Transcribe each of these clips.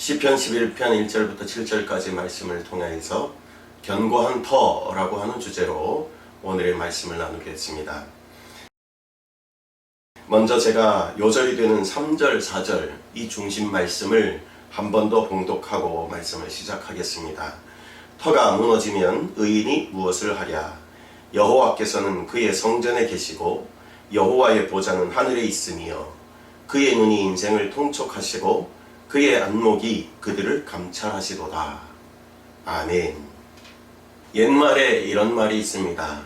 시편 11편 1절부터 7절까지 말씀을 통해서 견고한 터라고 하는 주제로 오늘의 말씀을 나누겠습니다. 먼저 제가 요절이 되는 3절, 4절 이 중심 말씀을 한 번 더 봉독하고 말씀을 시작하겠습니다. 터가 무너지면 의인이 무엇을 하랴? 여호와께서는 그의 성전에 계시고 여호와의 보좌는 하늘에 있으며 그의 눈이 인생을 통촉하시고 그의 안목이 그들을 감찰하시도다. 아멘. 옛말에 이런 말이 있습니다.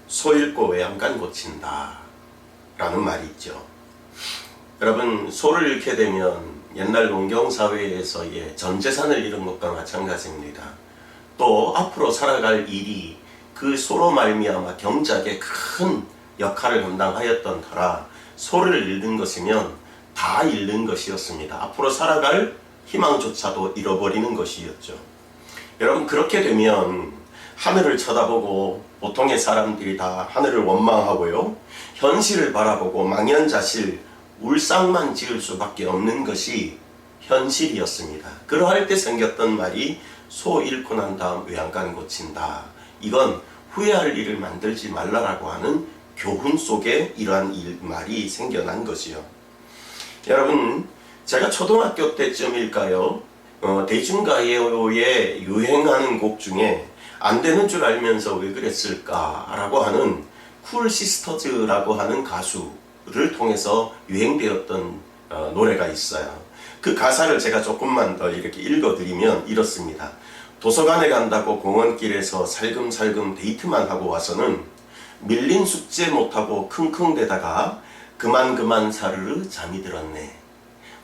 소 잃고 외양간 고친다 라는 말이 있죠. 여러분, 소를 잃게 되면 옛날 농경사회에서의 전재산을 잃은 것과 마찬가지입니다. 또 앞으로 살아갈 일이 그 소로 말미암아 경작에 큰 역할을 감당하였던 터라 소를 잃는 것이면 다 잃는 것이었습니다. 앞으로 살아갈 희망조차도 잃어버리는 것이었죠. 여러분, 그렇게 되면 하늘을 쳐다보고 보통의 사람들이 다 하늘을 원망하고요, 현실을 바라보고 망연자실 울상만 지을 수밖에 없는 것이 현실이었습니다. 그러할 때 생겼던 말이 소 잃고 난 다음 외양간 고친다. 이건 후회할 일을 만들지 말라라고 하는 교훈 속에 이러한 말이 생겨난 것이요. 여러분, 제가 초등학교 때쯤일까요? 대중가요에 유행하는 곡 중에 안 되는 줄 알면서 왜 그랬을까라고 하는 쿨 시스터즈라고 하는 가수를 통해서 유행되었던 노래가 있어요. 그 가사를 제가 조금만 더 이렇게 읽어드리면 이렇습니다. 도서관에 간다고 공원길에서 살금살금 데이트만 하고 와서는 밀린 숙제 못하고 킁킁대다가 그만 사르르 잠이 들었네.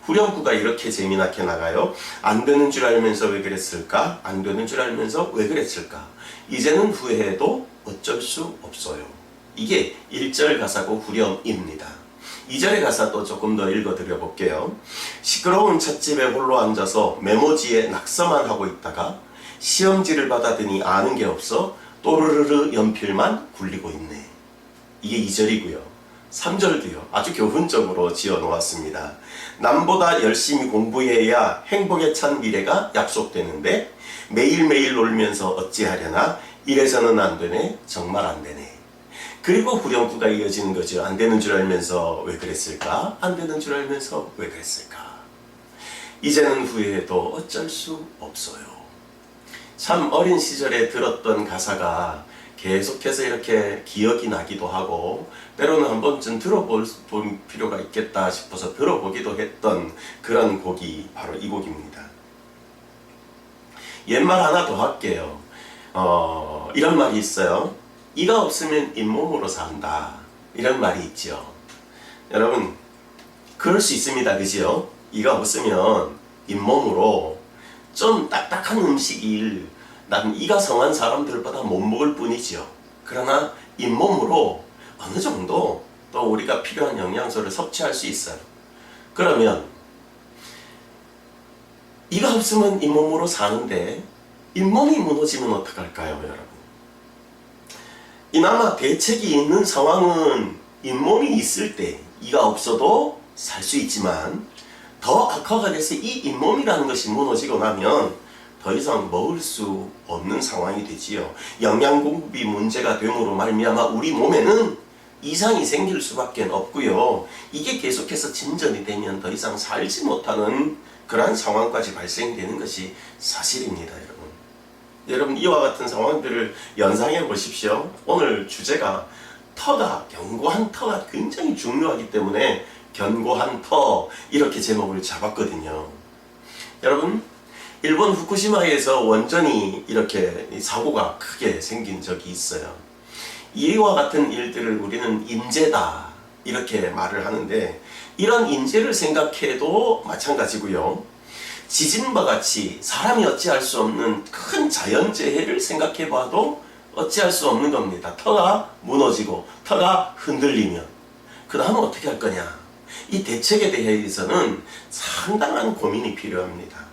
후렴구가 이렇게 재미나게 나가요. 안 되는 줄 알면서 왜 그랬을까? 안 되는 줄 알면서 왜 그랬을까? 이제는 후회해도 어쩔 수 없어요. 이게 1절 가사고 후렴입니다. 2절의 가사도 조금 더 읽어드려 볼게요. 시끄러운 찻집에 홀로 앉아서 메모지에 낙서만 하고 있다가 시험지를 받아드니 아는 게 없어 또르르르 연필만 굴리고 있네. 이게 2절이고요. 3절도요. 아주 교훈적으로 지어 놓았습니다. 남보다 열심히 공부해야 행복에 찬 미래가 약속되는데 매일매일 놀면서 어찌하려나 이래서는 안 되네. 정말 안 되네. 그리고 후렴구가 이어지는 거죠. 안 되는 줄 알면서 왜 그랬을까? 안 되는 줄 알면서 왜 그랬을까? 이제는 후회해도 어쩔 수 없어요. 참 어린 시절에 들었던 가사가 계속해서 이렇게 기억이 나기도 하고 때로는 한 번쯤 들어볼 필요가 있겠다 싶어서 들어보기도 했던 그런 곡이 바로 이 곡입니다. 옛말 하나 더 할게요. 이런 말이 있어요. 이가 없으면 잇몸으로 산다. 이런 말이 있죠. 여러분, 그럴 수 있습니다. 그죠? 이가 없으면 잇몸으로 좀 딱딱한 음식을 난 이가 성한 사람들보다 못 먹을 뿐이지요. 그러나 잇몸으로 어느 정도 또 우리가 필요한 영양소를 섭취할 수 있어요. 그러면 이가 없으면 잇몸으로 사는데 잇몸이 무너지면 어떡할까요, 여러분? 이나마 대책이 있는 상황은 잇몸이 있을 때 이가 없어도 살 수 있지만 더 악화가 돼서 이 잇몸이라는 것이 무너지고 나면 더 이상 먹을 수 없는 상황이 되지요. 영양 공급이 문제가 됨으로 말미암아 우리 몸에는 이상이 생길 수밖에 없고요. 이게 계속해서 진전이 되면 더 이상 살지 못하는 그러한 상황까지 발생되는 것이 사실입니다, 여러분. 여러분, 이와 같은 상황들을 연상해 보십시오. 오늘 주제가 터가, 견고한 터가 굉장히 중요하기 때문에 견고한 터 이렇게 제목을 잡았거든요. 여러분, 일본 후쿠시마에서 원전이 이렇게 사고가 크게 생긴 적이 있어요. 이와 같은 일들을 우리는 인재다 이렇게 말을 하는데 이런 인재를 생각해도 마찬가지고요. 지진과 같이 사람이 어찌할 수 없는 큰 자연재해를 생각해 봐도 어찌할 수 없는 겁니다. 터가 무너지고 터가 흔들리면 그 다음은 어떻게 할 거냐. 이 대책에 대해서는 상당한 고민이 필요합니다.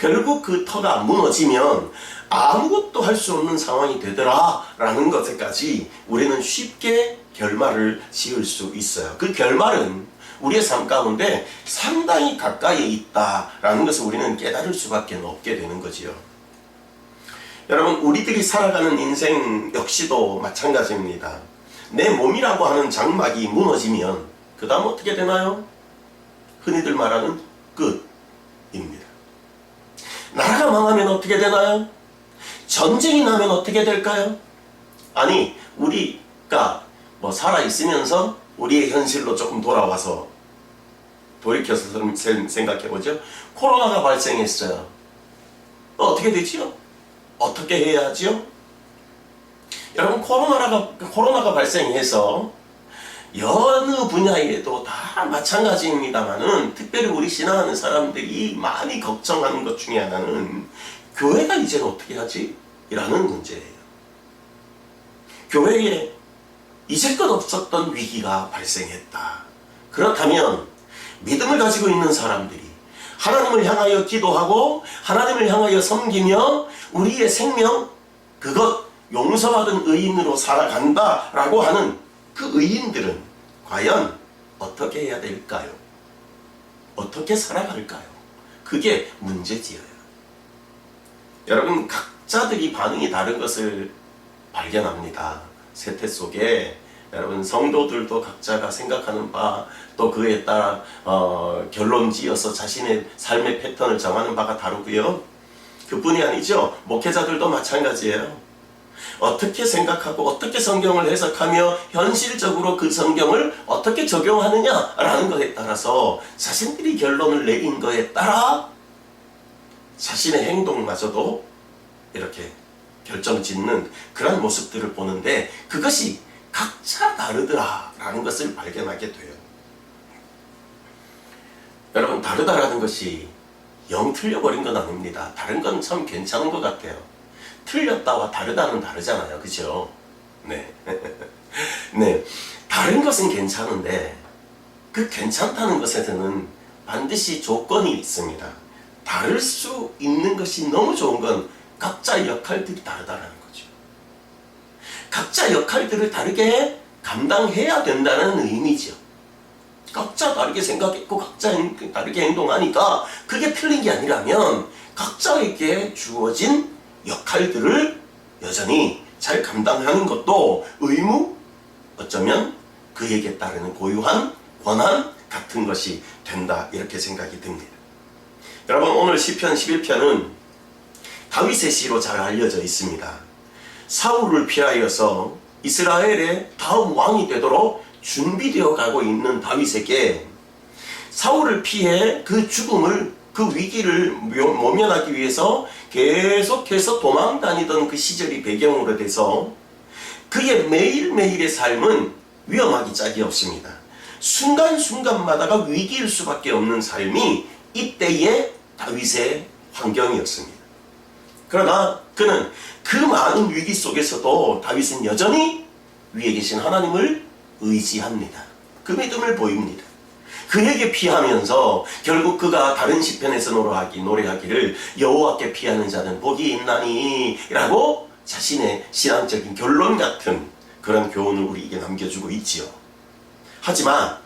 결국 그 터가 무너지면 아무것도 할 수 없는 상황이 되더라 라는 것에까지 우리는 쉽게 결말을 지을 수 있어요. 그 결말은 우리의 삶 가운데 상당히 가까이에 있다라는 것을 우리는 깨달을 수밖에 없게 되는 거지요. 여러분, 우리들이 살아가는 인생 역시도 마찬가지입니다. 내 몸이라고 하는 장막이 무너지면 그 다음 어떻게 되나요? 흔히들 말하는 끝입니다. 나라가 망하면 어떻게 되나요? 전쟁이 나면 어떻게 될까요? 아니, 우리가 살아있으면서 우리의 현실로 조금 돌아와서 돌이켜서 생각해보죠. 코로나가 발생했어요. 어떻게 되지요? 어떻게 해야 하지요? 여러분, 코로나가 발생해서 여느 분야에도 다 마찬가지입니다만은 특별히 우리 신앙하는 사람들이 많이 걱정하는 것 중에 하나는 교회가 이제는 어떻게 하지? 이라는 문제예요. 교회에 이제껏 없었던 위기가 발생했다. 그렇다면 믿음을 가지고 있는 사람들이 하나님을 향하여 기도하고 하나님을 향하여 섬기며 우리의 생명 그것 용서받은 의인으로 살아간다라고 하는 그 의인들은 과연 어떻게 해야 될까요? 어떻게 살아갈까요? 그게 문제지요. 여러분, 각자들이 반응이 다른 것을 발견합니다. 세태 속에 여러분, 성도들도 각자가 생각하는 바 또 그에 따라 결론 지어서 자신의 삶의 패턴을 정하는 바가 다르고요. 그뿐이 아니죠. 목회자들도 마찬가지예요. 어떻게 생각하고 어떻게 성경을 해석하며 현실적으로 그 성경을 어떻게 적용하느냐라는 것에 따라서 자신들이 결론을 내린 것에 따라 자신의 행동마저도 이렇게 결정짓는 그런 모습들을 보는데 그것이 각자 다르더라라는 것을 발견하게 돼요. 여러분, 다르다라는 것이 영 틀려버린 건 아닙니다. 다른 건 참 괜찮은 것 같아요. 틀렸다와 다르다는 다르잖아요. 그죠? 네. 네. 다른 것은 괜찮은데 그 괜찮다는 것에서는 반드시 조건이 있습니다. 다를 수 있는 것이 너무 좋은 건 각자 역할들이 다르다는 거죠. 각자 역할들을 다르게 감당해야 된다는 의미죠. 각자 다르게 생각했고 각자 다르게 행동하니까 그게 틀린 게 아니라면 각자에게 주어진 역할들을 여전히 잘 감당하는 것도 의무, 어쩌면 그에게 따르는 고유한 권한 같은 것이 된다, 이렇게 생각이 듭니다. 여러분, 오늘 시편 11편은 다윗의 시로 잘 알려져 있습니다. 사울을 피하여서 이스라엘의 다음 왕이 되도록 준비되어 가고 있는 다윗에게 사울을 피해 그 죽음을, 그 위기를 모면하기 위해서 계속해서 도망다니던 그 시절이 배경으로 돼서 그의 매일매일의 삶은 위험하기 짝이 없습니다. 순간순간마다가 위기일 수밖에 없는 삶이 이때의 다윗의 환경이었습니다. 그러나 그는 그 많은 위기 속에서도 다윗은 여전히 위에 계신 하나님을 의지합니다. 그 믿음을 보입니다. 그에게 피하면서 결국 그가 다른 시편에서 노래하기를 여호와께 피하는 자는 복이 있나니 라고 자신의 신앙적인 결론 같은 그런 교훈을 우리에게 남겨주고 있지요. 하지만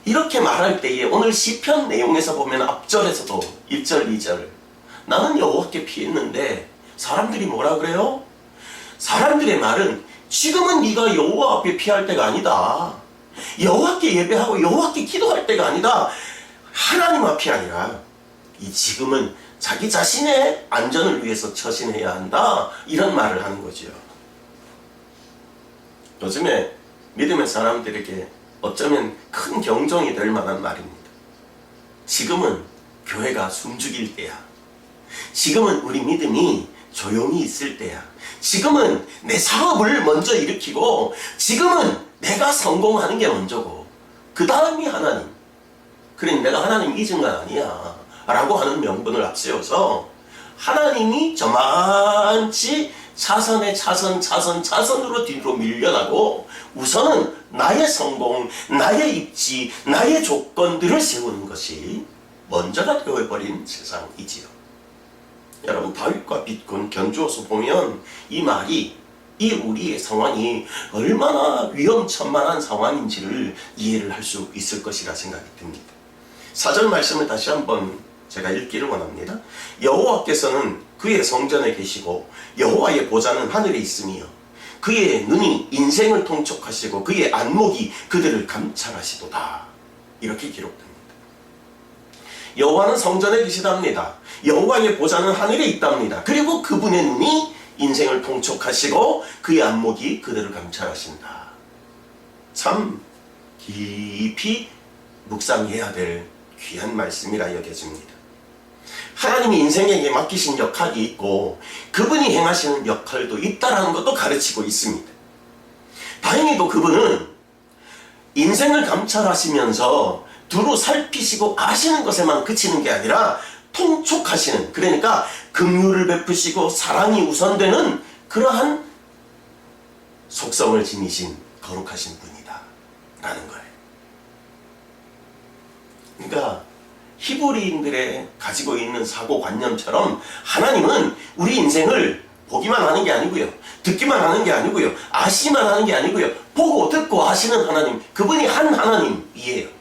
이렇게 말할 때에 오늘 시편 내용에서 보면 앞절에서도 1절, 2절 나는 여호와께 피했는데 사람들이 뭐라 그래요? 사람들의 말은 지금은 네가 여호와 앞에 피할 때가 아니다. 여호와께 예배하고 여호와께 기도할 때가 아니다. 하나님 앞이 아니라 이 지금은 자기 자신의 안전을 위해서 처신해야 한다. 이런 말을 하는 거죠. 요즘에 믿음의 사람들에게 어쩌면 큰 경종이 될 만한 말입니다. 지금은 교회가 숨죽일 때야. 지금은 우리 믿음이 조용히 있을 때야. 지금은 내 사업을 먼저 일으키고 지금은 내가 성공하는 게 먼저고 그 다음이 하나님. 그래, 내가 하나님 잊은 건 아니야 라고 하는 명분을 앞세워서 하나님이 저만치 차선으로 뒤로 밀려나고 우선은 나의 성공, 나의 입지, 나의 조건들을 세우는 것이 먼저가 되어버린 세상이지요. 여러분 다윗과 빗곤 견주어서 보면 이 말이 이 우리의 상황이 얼마나 위험천만한 상황인지를 이해를 할 수 있을 것이라 생각이 듭니다. 4절 말씀을 다시 한번 제가 읽기를 원합니다. 여호와께서는 그의 성전에 계시고 여호와의 보좌는 하늘에 있으며 그의 눈이 인생을 통촉하시고 그의 안목이 그들을 감찰하시도다. 이렇게 기록됩니다. 여호와는 성전에 계시답니다. 여호와의 보좌는 하늘에 있답니다. 그리고 그분의 눈이 인생을 통촉하시고 그의 안목이 그들을 감찰하신다. 참 깊이 묵상해야 될 귀한 말씀이라 여겨집니다. 하나님이 인생에게 맡기신 역할이 있고 그분이 행하시는 역할도 있다라는 것도 가르치고 있습니다. 다행히도 그분은 인생을 감찰하시면서 두루 살피시고 아시는 것에만 그치는 게 아니라 통촉하시는, 그러니까 긍휼을 베푸시고 사랑이 우선되는 그러한 속성을 지니신 거룩하신 분이다 라는 거예요. 그러니까 히브리인들의 가지고 있는 사고관념처럼 하나님은 우리 인생을 보기만 하는 게 아니고요, 듣기만 하는 게 아니고요, 아시기만 하는 게 아니고요, 보고 듣고 아시는 하나님, 그분이 한 하나님이에요.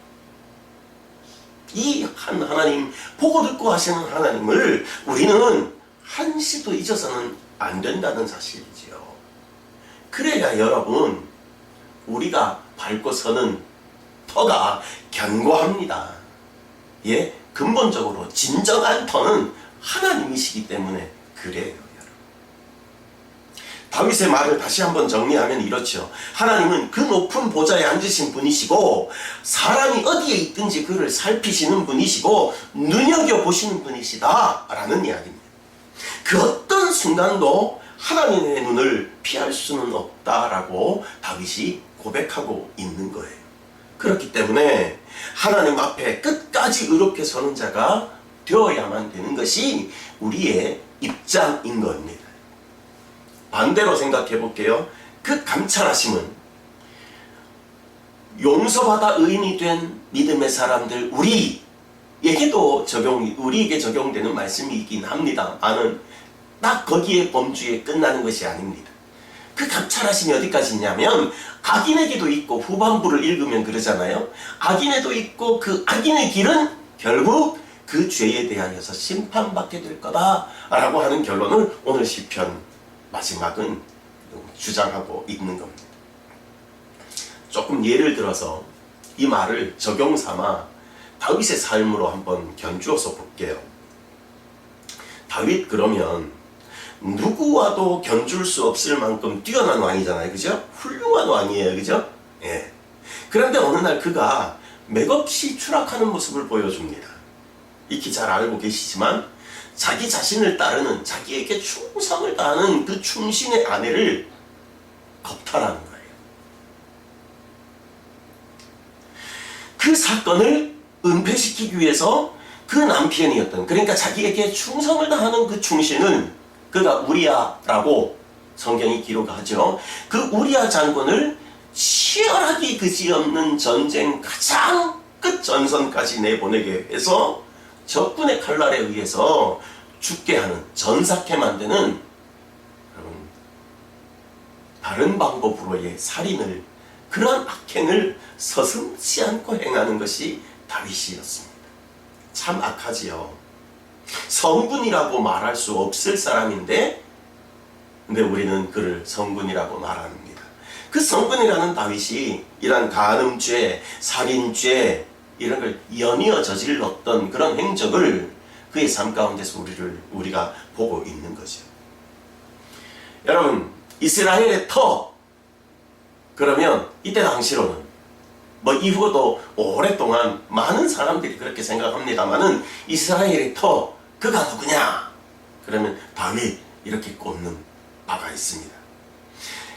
이 한 하나님, 보고 듣고 하시는 하나님을 우리는 한시도 잊어서는 안 된다는 사실이지요. 그래야 여러분, 우리가 밟고 서는 터가 견고합니다. 예, 근본적으로 진정한 터는 하나님이시기 때문에 그래요, 여러분. 다윗의 말을 다시 한번 정리하면 이렇죠. 하나님은 그 높은 보좌에 앉으신 분이시고 사람이 어디에 있든지 그를 살피시는 분이시고 눈여겨보시는 분이시다 라는 이야기입니다. 그 어떤 순간도 하나님의 눈을 피할 수는 없다라고 다윗이 고백하고 있는 거예요. 그렇기 때문에 하나님 앞에 끝까지 의롭게 서는 자가 되어야만 되는 것이 우리의 입장인 겁니다. 반대로 생각해 볼게요. 그 감찰하심은 용서받아 의인이 된 믿음의 사람들 우리에게도 우리에게 적용되는 말씀이긴 합니다만은 딱 거기에 범주에 끝나는 것이 아닙니다. 그 감찰하심이 어디까지 있냐면 악인에게도 있고, 후반부를 읽으면 그러잖아요. 악인에도 있고 그 악인의 길은 결국 그 죄에 대하여서 심판받게 될 거다라고 하는 결론을 오늘 시편 마지막은 주장하고 있는 겁니다. 조금 예를 들어서 이 말을 적용 삼아 다윗의 삶으로 한번 견주어서 볼게요. 다윗 그러면 누구와도 견줄 수 없을 만큼 뛰어난 왕이잖아요. 그죠? 훌륭한 왕이에요. 그죠? 예. 그런데 어느 날 그가 맥없이 추락하는 모습을 보여줍니다. 익히 잘 알고 계시지만 자기 자신을 따르는, 자기에게 충성을 다하는 그 충신의 아내를 겁탈하는 거예요. 그 사건을 은폐시키기 위해서 그 남편이었던, 그러니까 자기에게 충성을 다하는 그 충신은 그가 우리야라고 성경이 기록하죠. 그 우리야 장군을 치열하기 그지없는 전쟁 가장 끝전선까지 내보내게 해서 적군의 칼날에 의해서 죽게 하는, 전사케 만드는, 여러분, 다른 방법으로의 살인을, 그러한 악행을 서슴지 않고 행하는 것이 다윗이었습니다. 참 악하지요. 성군이라고 말할 수 없을 사람인데, 근데 우리는 그를 성군이라고 말합니다. 그 성군이라는 다윗이 이런 간음죄, 살인죄 이런 걸 연이어 저질렀던 그런 행적을 그의 삶 가운데서 우리가 보고 있는 거죠. 여러분, 이스라엘의 터, 그러면 이때 당시로는 뭐 이후도 오랫동안 많은 사람들이 그렇게 생각합니다만은 이스라엘의 터, 그가 누구냐? 그러면 다윗, 이렇게 꼽는 바가 있습니다.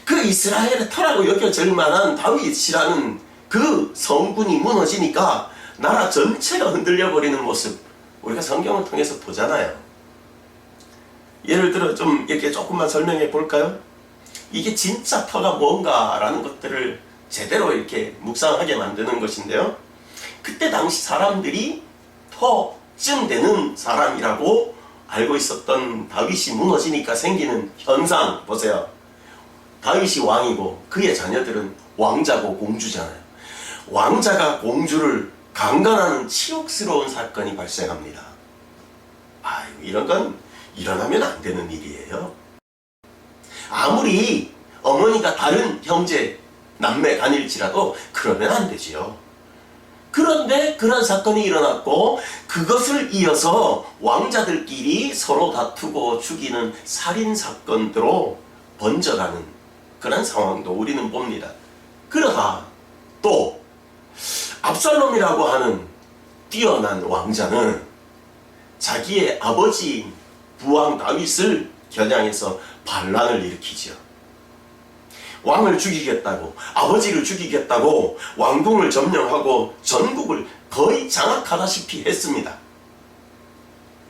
그 이스라엘의 터라고 여겨질 만한 다윗이라는 그 성군이 무너지니까 나라 전체가 흔들려 버리는 모습, 우리가 성경을 통해서 보잖아요. 예를 들어 좀 이렇게 조금만 설명해 볼까요? 이게 진짜 터가 뭔가라는 것들을 제대로 이렇게 묵상하게 만드는 것인데요. 그때 당시 사람들이 터쯤 되는 사람이라고 알고 있었던 다윗이 무너지니까 생기는 현상 보세요. 다윗이 왕이고 그의 자녀들은 왕자고 공주잖아요. 왕자가 공주를 강간하는 치욕스러운 사건이 발생합니다. 아유, 이런 건 일어나면 안 되는 일이에요. 아무리 어머니가 다른 형제 남매 간일지라도 그러면 안 되지요. 그런데 그런 사건이 일어났고 그것을 이어서 왕자들끼리 서로 다투고 죽이는 살인사건으로 번져가는 그런 상황도 우리는 봅니다. 그러다 또 압살롬이라고 하는 뛰어난 왕자는 자기의 아버지 부왕 다윗을 겨냥해서 반란을 일으키죠. 왕을 죽이겠다고, 아버지를 죽이겠다고 왕궁을 점령하고 전국을 거의 장악하다시피 했습니다.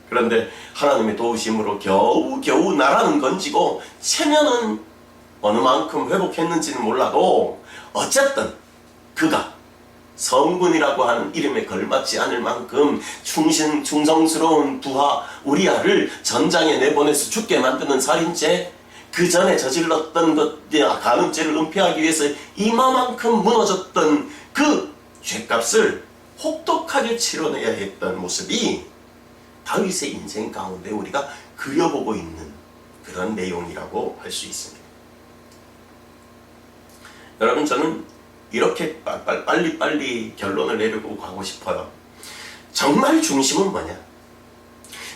그런데 하나님의 도우심으로 겨우 나라는 건지고 체면은 어느 만큼 회복했는지는 몰라도 어쨌든 그가 성군이라고 하는 이름에 걸맞지 않을 만큼 충성스러운 부하 우리아를 전장에 내보내서 죽게 만드는 살인죄, 그 전에 저질렀던 간음죄를 은폐하기 위해서 이마만큼 무너졌던 그 죄값을 혹독하게 치러내야 했던 모습이 다윗의 인생 가운데 우리가 그려보고 있는 그런 내용이라고 할 수 있습니다. 여러분, 저는 이렇게 빨리 결론을 내리고 가고 싶어요. 정말 중심은 뭐냐?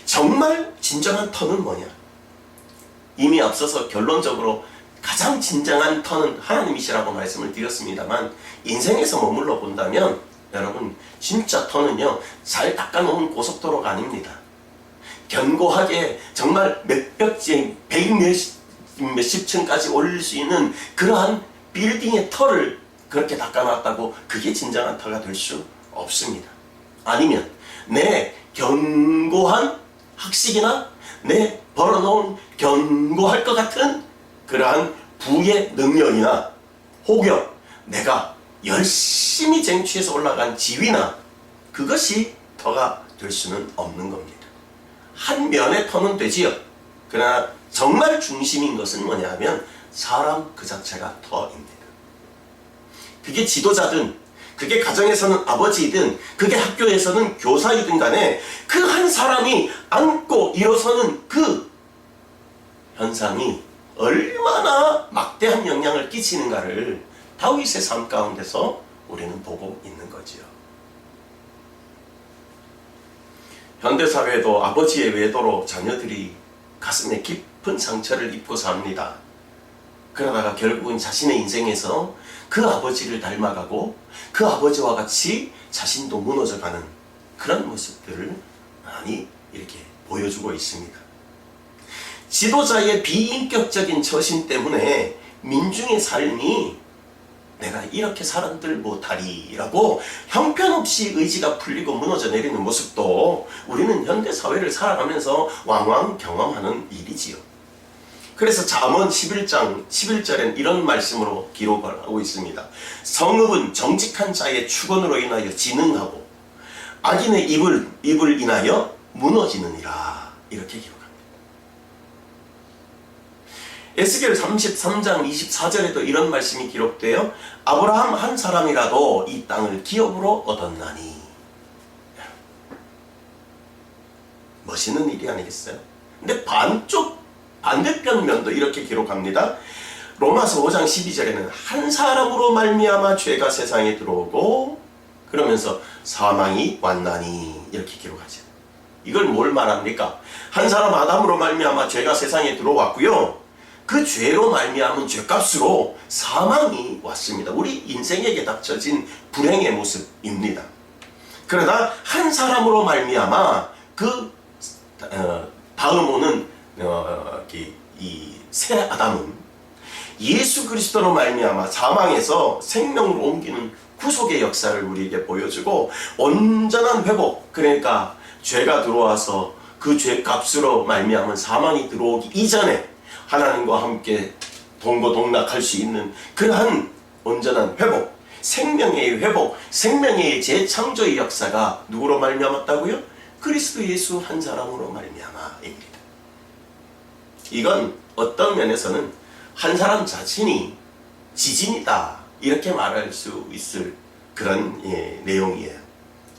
정말 진정한 터는 뭐냐? 이미 앞서서 결론적으로 가장 진정한 터는 하나님이시라고 말씀을 드렸습니다만, 인생에서 머물러 본다면 여러분, 진짜 터는요, 잘 닦아놓은 고속도로가 아닙니다. 견고하게 정말 몇십 층까지 올릴 수 있는 그러한 빌딩의 터를 그렇게 닦아놨다고 그게 진정한 터가 될 수 없습니다. 아니면 내 견고한 학식이나 내 벌어놓은 견고할 것 같은 그러한 부의 능력이나 혹여 내가 열심히 쟁취해서 올라간 지위나 그것이 터가 될 수는 없는 겁니다. 한 면의 터는 되지요. 그러나 정말 중심인 것은 뭐냐 하면 사람 그 자체가 터입니다. 그게 지도자든 그게 가정에서는 아버지이든 그게 학교에서는 교사이든 간에 그 한 사람이 안고 일어서는 그 현상이 얼마나 막대한 영향을 끼치는가를 다윗의 삶 가운데서 우리는 보고 있는 거지요. 현대사회도 아버지의 외도로 자녀들이 가슴에 깊은 상처를 입고 삽니다. 그러다가 결국은 자신의 인생에서 그 아버지를 닮아가고 그 아버지와 같이 자신도 무너져가는 그런 모습들을 많이 이렇게 보여주고 있습니다. 지도자의 비인격적인 처신 때문에 민중의 삶이 내가 이렇게 사람들 못하리라고 형편없이 의지가 풀리고 무너져 내리는 모습도 우리는 현대사회를 살아가면서 왕왕 경험하는 일이지요. 그래서 잠언 11장 11절엔 이런 말씀으로 기록을 하고 있습니다. 성읍은 정직한 자의 축원으로 인하여 진흥하고 악인의 입을 인하여 무너지느니라. 이렇게 기록합니다. 에스겔 33장 24절에도 이런 말씀이 기록되어 아브라함 한 사람이라도 이 땅을 기업으로 얻었나니. 멋있는 일이 아니겠어요? 근데 반대편 면도 이렇게 기록합니다. 로마서 5장 12절에는 한 사람으로 말미암아 죄가 세상에 들어오고 그러면서 사망이 왔나니 이렇게 기록하죠. 이걸 뭘 말합니까? 한 사람 아담으로 말미암아 죄가 세상에 들어왔고요. 그 죄로 말미암은 죄값으로 사망이 왔습니다. 우리 인생에게 닥쳐진 불행의 모습입니다. 그러나 한 사람으로 말미암아 그 다음 오는 이 새 아담은 예수 그리스도로 말미암아 사망에서 생명으로 옮기는 구속의 역사를 우리에게 보여주고 온전한 회복, 그러니까 죄가 들어와서 그 죄값으로 말미암은 사망이 들어오기 이전에 하나님과 함께 동고동락할 수 있는 그러한 온전한 회복, 생명의 회복, 생명의 재창조의 역사가 누구로 말미암았다고요? 그리스도 예수 한 사람으로 말미암아입니다. 이건 어떤 면에서는 한 사람 자신이 지진이다 이렇게 말할 수 있을 그런 내용이에요.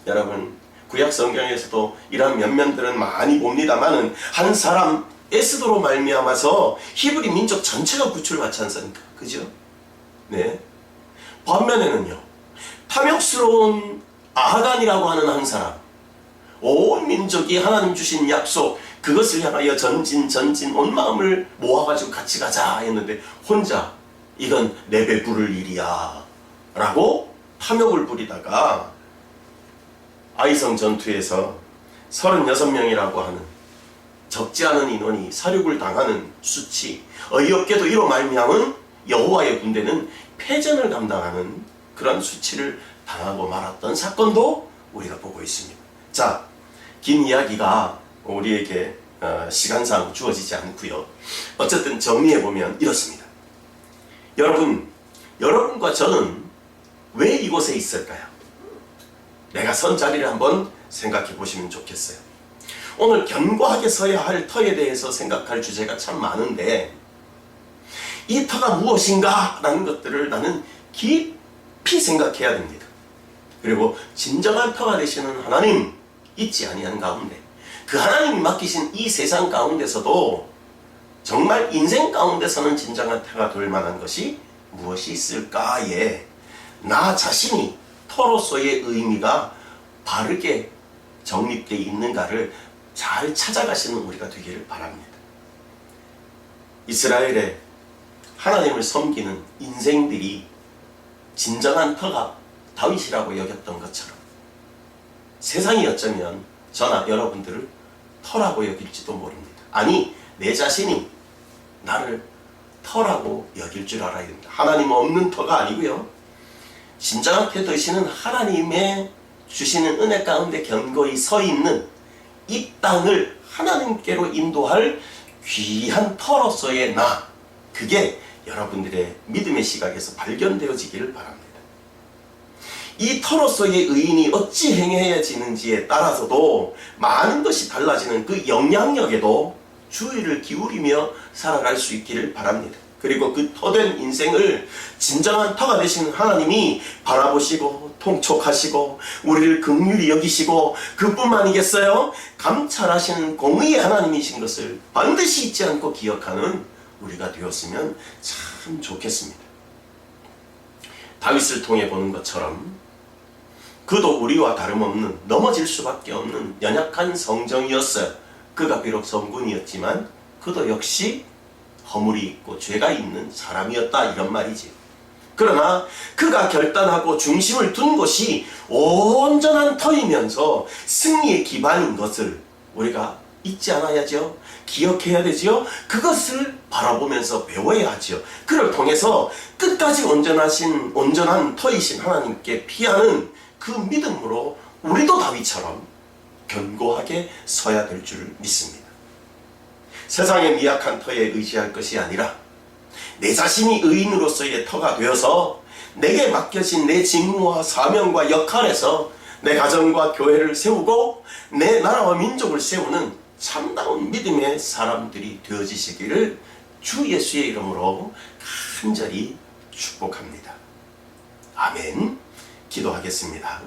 여러분 구약 성경에서도 이런 면면들은 많이 봅니다만은 한 사람 에스더로 말미암아서 히브리 민족 전체가 구출받지 않습니까? 그죠? 네. 반면에는요, 탐욕스러운 아하간이라고 하는 한 사람, 온 민족이 하나님 주신 약속 그것을 향하여 전진 온 마음을 모아가지고 같이 가자 했는데 혼자 이건 내 배 부를 일이야 라고 탐욕을 부리다가 아이성 전투에서 36명이라고 하는 적지 않은 인원이 사륙을 당하는 수치, 어이없게도 이로 말미암은 여호와의 군대는 패전을 감당하는 그런 수치를 당하고 말았던 사건도 우리가 보고 있습니다. 자, 긴 이야기가 우리에게 시간상 주어지지 않고요. 어쨌든 정리해보면 이렇습니다. 여러분과 저는 왜 이곳에 있을까요? 내가 선 자리를 한번 생각해 보시면 좋겠어요. 오늘 견고하게 서야 할 터에 대해서 생각할 주제가 참 많은데 이 터가 무엇인가 라는 것들을 나는 깊이 생각해야 됩니다. 그리고 진정한 터가 되시는 하나님 있지 아니한 가운데 그 하나님이 맡기신 이 세상 가운데서도 정말 인생 가운데서는 진정한 터가 될 만한 것이 무엇이 있을까에 나 자신이 터로서의 의미가 바르게 정립되어 있는가를 잘 찾아가시는 우리가 되기를 바랍니다. 이스라엘의 하나님을 섬기는 인생들이 진정한 터가 다윗이라고 여겼던 것처럼 세상이 어쩌면 저나 여러분들을 터라고 여길지도 모릅니다. 아니, 내 자신이 나를 터라고 여길 줄 알아야 됩니다. 하나님 없는 터가 아니고요. 진정한 터 되시는 하나님의 주시는 은혜 가운데 견고히 서 있는 이 땅을 하나님께로 인도할 귀한 터로서의 나, 그게 여러분들의 믿음의 시각에서 발견되어지기를 바랍니다. 이 터로서의 의인이 어찌 행해지는지에 따라서도 많은 것이 달라지는 그 영향력에도 주의를 기울이며 살아갈 수 있기를 바랍니다. 그리고 그 터된 인생을 진정한 터가 되신 하나님이 바라보시고 통촉하시고 우리를 긍휼히 여기시고 그뿐만이겠어요? 감찰하시는 공의의 하나님이신 것을 반드시 잊지 않고 기억하는 우리가 되었으면 참 좋겠습니다. 다윗을 통해 보는 것처럼 그도 우리와 다름없는 넘어질 수밖에 없는 연약한 성정이었어요. 그가 비록 성군이었지만 그도 역시 허물이 있고 죄가 있는 사람이었다 이런 말이지. 그러나 그가 결단하고 중심을 둔 것이 온전한 터이면서 승리의 기반인 것을 우리가 잊지 않아야죠. 기억해야 되지요. 그것을 바라보면서 배워야 하지요. 그를 통해서 끝까지 온전한 터이신 하나님께 피하는 그 믿음으로 우리도 다윗처럼 견고하게 서야 될 줄 믿습니다. 세상의 미약한 터에 의지할 것이 아니라 내 자신이 의인으로서의 터가 되어서 내게 맡겨진 내 직무와 사명과 역할에서 내 가정과 교회를 세우고 내 나라와 민족을 세우는 참다운 믿음의 사람들이 되어지시기를 주 예수의 이름으로 간절히 축복합니다. 아멘. 기도하겠습니다.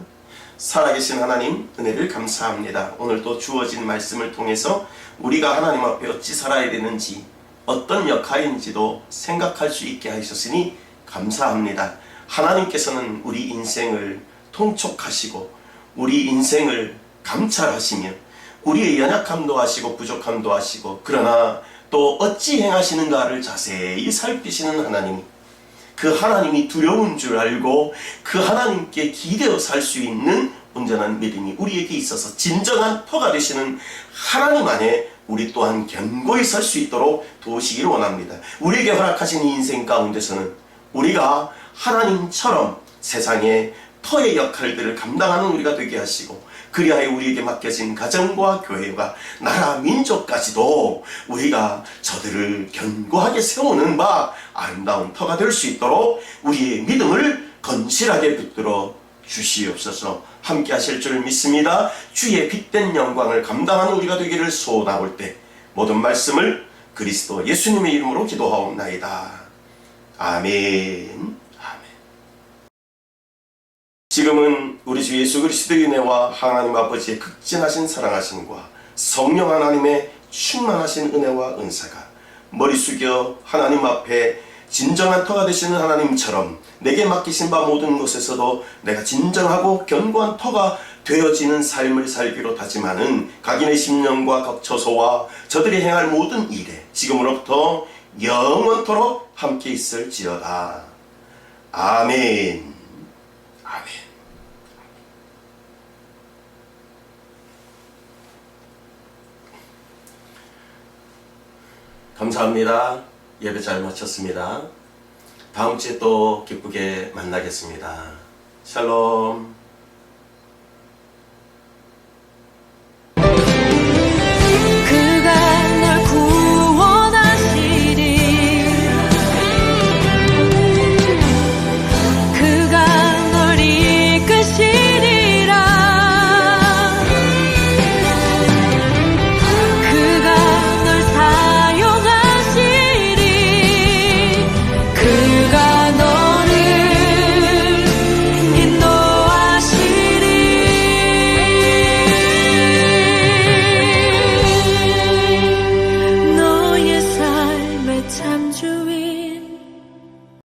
살아계신 하나님, 은혜를 감사합니다. 오늘도 주어진 말씀을 통해서 우리가 하나님 앞에 어찌 살아야 되는지, 어떤 역할인지도 생각할 수 있게 하셨으니 감사합니다. 하나님께서는 우리 인생을 통촉하시고 우리 인생을 감찰하시며 우리의 연약함도 아시고 부족함도 아시고, 그러나 또 어찌 행하시는가를 자세히 살피시는 하나님, 그 하나님이 두려운 줄 알고 그 하나님께 기대어 살 수 있는 온전한 믿음이 우리에게 있어서 진정한 터가 되시는 하나님 안에 우리 또한 견고히 설 수 있도록 도우시기를 원합니다. 우리에게 허락하신 인생 가운데서는 우리가 하나님처럼 세상의 터의 역할들을 감당하는 우리가 되게 하시고, 그리하여 우리에게 맡겨진 가정과 교회와 나라 민족까지도 우리가 저들을 견고하게 세우는 바 아름다운 터가 될 수 있도록 우리의 믿음을 건실하게 붙들어 주시옵소서. 함께 하실 줄 믿습니다. 주의 빛된 영광을 감당하는 우리가 되기를 소원하올 때 모든 말씀을 그리스도 예수님의 이름으로 기도하옵나이다. 아멘. 아멘. 지금은 우리 주 예수 그리스도의 은혜와 하나님 아버지의 극진하신 사랑하심과 성령 하나님의 충만하신 은혜와 은사가 머리 숙여 하나님 앞에 진정한 터가 되시는 하나님처럼 내게 맡기신 바 모든 것에서도 내가 진정하고 견고한 터가 되어지는 삶을 살기로 다짐하는 각인의 심령과 각 처소와 저들이 행할 모든 일에 지금으로부터 영원토록 함께 있을지어다. 아멘. 아멘. 감사합니다. 예배 잘 마쳤습니다. 다음 주에 또 기쁘게 만나겠습니다. 샬롬.